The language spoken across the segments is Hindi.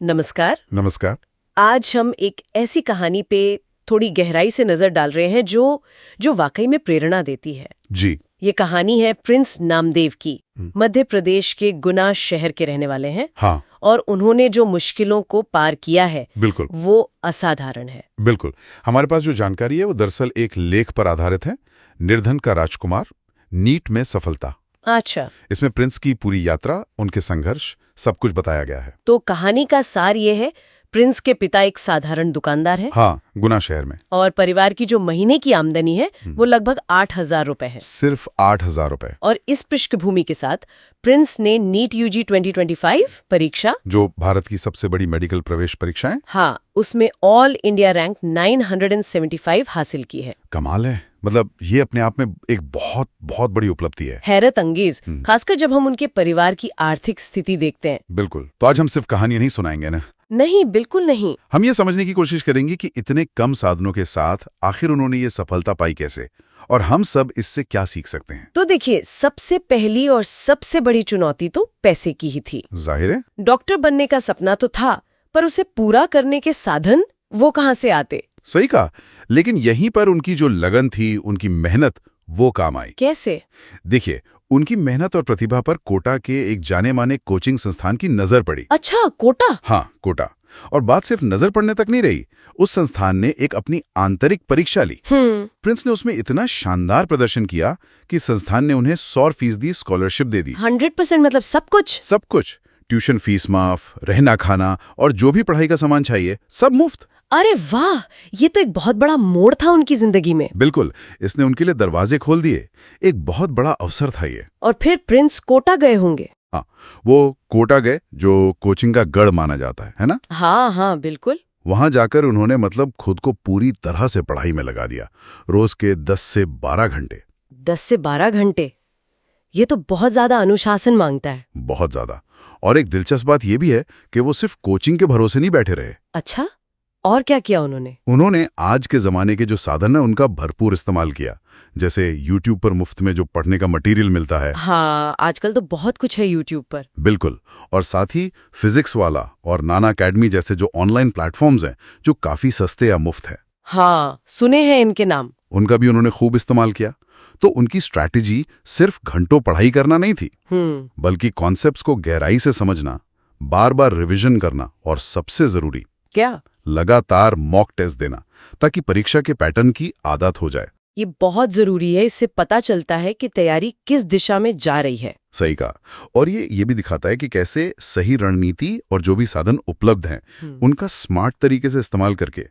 नमस्कार। नमस्कार। आज हम एक ऐसी कहानी पे थोड़ी गहराई से नजर डाल रहे हैं जो वाकई में प्रेरणा देती है। जी। ये कहानी है प्रिंस नामदेव की। मध्य प्रदेश के गुना शहर के रहने वाले हैं। हाँ। और उन्होंने जो मुश्किलों को पार किया है बिल्कुल, वो असाधारण है। बिल्कुल। हमारे पास जो जानकारी है वो दरअसल एक लेख पर आधारित है, निर्धन का राजकुमार, नीट में सफलता। अच्छा, इसमें प्रिंस की पूरी यात्रा, उनके संघर्ष, सब कुछ बताया गया है। तो कहानी का सार ये है, प्रिंस के पिता एक साधारण दुकानदार है। हाँ, गुना शहर में। और परिवार की जो महीने की आमदनी है वो लगभग 8,000 रुपए है। सिर्फ 8,000 रुपए। और इस पृष्ठभूमि के साथ प्रिंस ने नीट यूजी 2025 परीक्षा, जो भारत की सबसे बड़ी मेडिकल प्रवेश परीक्षा है, हाँ, उसमें ऑल इंडिया रैंक 975 हासिल की है। कमाल है। मतलब ये अपने आप में एक बहुत बहुत बड़ी उपलब्धि है। हैरत अंगेज, खासकर जब हम उनके परिवार की आर्थिक स्थिति देखते हैं। बिल्कुल। तो आज हम सिर्फ कहानी नहीं सुनाएंगे ना। नहीं, बिल्कुल नहीं। हम ये समझने की कोशिश करेंगे कि इतने कम साधनों के साथ आखिर उन्होंने ये सफलता पाई कैसे, और हम सब इससे क्या सीख सकते हैं। तो देखिए, सबसे पहली और सबसे बड़ी चुनौती तो पैसे की ही थी। जाहिर है। डॉक्टर बनने का सपना तो था, पर उसे पूरा करने के साधन वो कहाँ से आते। सही कहा। लेकिन यहीं पर उनकी जो लगन थी, उनकी मेहनत, वो काम आई। कैसे? देखिए, उनकी मेहनत और प्रतिभा पर कोटा के एक जाने माने कोचिंग संस्थान की नजर पड़ी। अच्छा, कोटा? हाँ, कोटा। और बात सिर्फ नजर पड़ने तक नहीं रही, उस संस्थान ने एक अपनी आंतरिक परीक्षा ली। प्रिंस ने उसमें इतना शानदार प्रदर्शन किया कि संस्थान ने उन्हें 100% स्कॉलरशिप दे दी। 100% मतलब सब कुछ? सब कुछ। ट्यूशन फीस माफ, रहना खाना और जो भी पढ़ाई का सामान चाहिए, सब मुफ्त। अरे वाह, ये तो एक बहुत बड़ा मोड़ था उनकी जिंदगी में। बिल्कुल, इसने उनके लिए दरवाजे खोल दिए। एक बहुत बड़ा अवसर था ये। और फिर प्रिंस कोटा गए होंगे। हाँ, वो कोटा गए, जो कोचिंग का गढ़ माना जाता है ना? हाँ हाँ, बिल्कुल। वहां जाकर उन्होंने खुद को पूरी तरह से पढ़ाई में लगा दिया। रोज के 10 से 12 घंटे। 10 से 12 घंटे, ये तो बहुत ज्यादा अनुशासन मांगता है। बहुत ज्यादा। और एक दिलचस्प बात यह भी है कि वो सिर्फ कोचिंग के भरोसे नहीं बैठे रहे। अच्छा, और क्या किया उन्होंने? उन्होंने आज के जमाने के जो साधन है उनका भरपूर इस्तेमाल किया। जैसे YouTube पर मुफ्त में जो पढ़ने का मटेरियल मिलता है। हाँ, आजकल तो बहुत कुछ है YouTube पर। बिल्कुल। और साथ ही फिजिक्स वाला और नाना अकेडमी जैसे जो ऑनलाइन प्लेटफॉर्म्स हैं, जो काफी सस्ते या मुफ्त हैं। हाँ, सुने हैं इनके नाम। उनका भी उन्होंने खूब इस्तेमाल किया। तो उनकी स्ट्रैटेजी सिर्फ घंटों पढ़ाई करना नहीं थी, बल्कि कॉन्सेप्ट्स को गहराई से समझना, बार बार रिवीजन करना, और सबसे जरूरी क्या? लगातार मॉक टेस्ट देना, ताकि परीक्षा के पैटर्न की आदत हो जाए। ये बहुत जरूरी है, इससे पता चलता है कि तैयारी किस दिशा में जा रही है। सही कहा। और ये भी दिखाता है कि कैसे सही रणनीति और जो भी साधन उपलब्ध हैं, उनका स्मार्ट तरीके से इस्तेमाल करके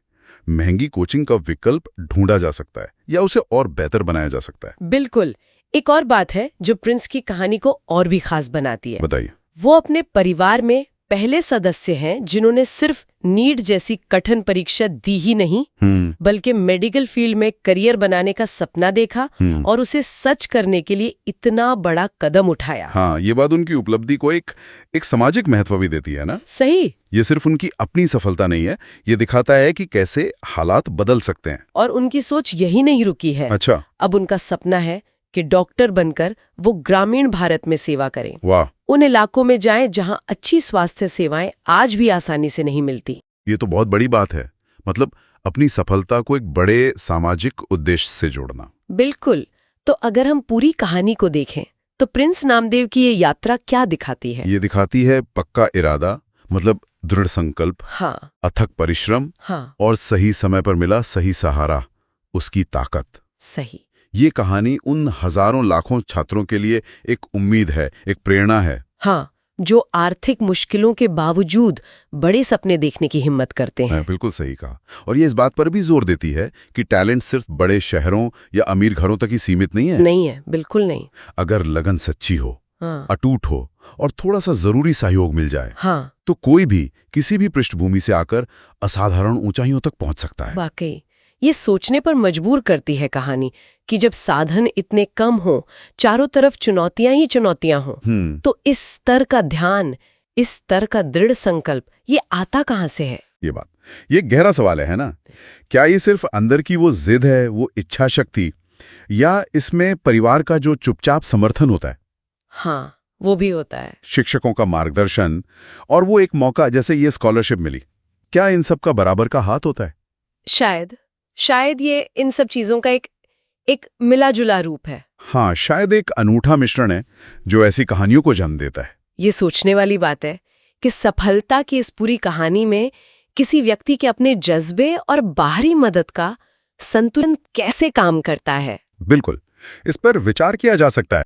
महंगी कोचिंग का विकल्प ढूंढा जा सकता है या उसे और बेहतर बनाया जा सकता है। बिल्कुल। एक और बात है जो प्रिंस की कहानी को और भी खास बनाती है। बताइए। वो अपने परिवार में पहले सदस्य हैं जिन्होंने सिर्फ नीट जैसी कठिन परीक्षा दी ही नहीं, बल्कि मेडिकल फील्ड में करियर बनाने का सपना देखा और उसे सच करने के लिए इतना बड़ा कदम उठाया। हाँ, ये बात उनकी उपलब्धि को एक सामाजिक महत्व भी देती है ना? सही। ये सिर्फ उनकी अपनी सफलता नहीं है, ये दिखाता है कि कैसे हालात बदल सकते हैं। और उनकी सोच यही नहीं रुकी है। अच्छा। अब उनका सपना है कि डॉक्टर बनकर वो ग्रामीण भारत में सेवा करें। वाह। उन इलाकों में जाएं जहां अच्छी स्वास्थ्य सेवाएं आज भी आसानी से नहीं मिलती। ये तो बहुत बड़ी बात है। अपनी सफलता को एक बड़े सामाजिक उद्देश्य से जोड़ना। बिल्कुल। तो अगर हम पूरी कहानी को देखें तो प्रिंस नामदेव की ये यात्रा क्या दिखाती है? ये दिखाती है पक्का इरादा, दृढ़ संकल्प, हाँ, अथक परिश्रम, हाँ, और सही समय पर मिला सही सहारा, उसकी ताकत। सही। ये कहानी उन हजारों लाखों छात्रों के लिए एक उम्मीद है, एक प्रेरणा है। हाँ, जो आर्थिक मुश्किलों के बावजूद बड़े सपने देखने की हिम्मत करते हैं। बिल्कुल सही कहा। और ये इस बात पर भी जोर देती है कि टैलेंट सिर्फ बड़े शहरों या अमीर घरों तक ही सीमित नहीं है। नहीं है, बिल्कुल नहीं। अगर लगन सच्ची हो, हाँ, अटूट हो और थोड़ा सा जरूरी सहयोग मिल जाए, हाँ, तो कोई भी किसी भी पृष्ठभूमि से आकर असाधारण ऊंचाइयों तक पहुंच सकता है। वाकई ये सोचने पर मजबूर करती है कहानी कि जब साधन इतने कम हो, चारों तरफ चुनौतियां ही चुनौतियां हों, तो इस स्तर का ध्यान, इस स्तर का दृढ़ संकल्प ये आता कहां से है? ये गहरा सवाल है ना? क्या ये सिर्फ अंदर की वो जिद है, वो इच्छा शक्ति, या इसमें परिवार का जो चुपचाप समर्थन होता है? हाँ, वो भी होता है। शिक्षकों का मार्गदर्शन और वो एक मौका जैसे ये स्कॉलरशिप मिली, क्या इन सब का बराबर का हाथ होता है? शायद ये इन सब चीजों का एक मिला-जुला रूप है। हाँ, शायद एक अनूठा मिश्रण है जो ऐसी कहानियों को जन्म देता है। ये सोचने वाली बात है कि सफलता की इस पूरी कहानी में किसी व्यक्ति के अपने जज्बे और बाहरी मदद का संतुलन कैसे काम करता है। बिल्कुल, इस पर विचार किया जा सकता है।